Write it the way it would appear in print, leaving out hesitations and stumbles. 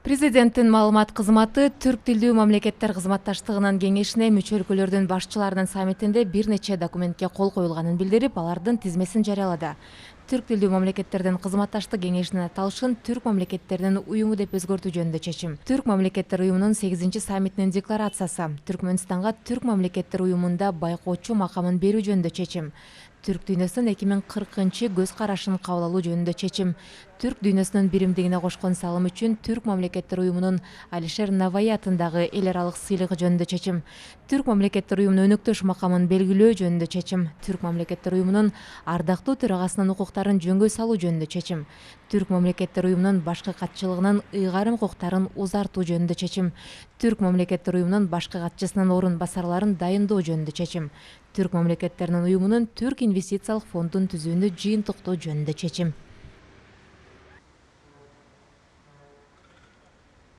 Президенттин маалымат кызматы түрк тилдүү мамлекеттер кызматташтыгынын кеңешине мүчө өлкөлөрдүн башчыларынын саммитинде бир нече документке кол коюлганын билдирип, алардын тизмесин жарыялады. Түрк тилдүү мамлекеттердин кызматташтык кеңешинин аталышын түрк мамлекеттеринин уюму деп өзгөртүү жөнүндө чечим. Түрк мамлекеттер уюмунун 8 саммитинин декларациясы. Түркмөнстанга түрк мамлекеттер уюмунда байкоочу макамын берүү жөнүндө чечим. Түрк дүйнөсүнүн 2040 көз карашын кабыл алуу жөнүндө чечим. Түрк дүйнөсүнүн биримдигине кошкон салым үчүн Түрк мамлекеттер уюмунун Алишер Наваи атындагы эл аралык сыйлыгы жөнүндө чечим. Түрк мамлекеттер уюмунун өнөктөш макамын белгилөө жөнүндө чечим. Түрк мамлекеттер уюмунун ардактуу төрагасынын укуктарын жөнгө салуу жөнүндө чечим. Түрк мамлекеттер уюмунун башкы катчылыгынын ыйгарым укуктарын узартуу жөнүндө чечим. Түрк мамлекеттер уюмунун башкы катчысынын орун басарларын дайындоо жөнүндө чечим. Түрк мамлекеттеринин уюмунун Түрк инвестициялык фондун түзүүнү жыйынтыктоо жөнүндө чечим.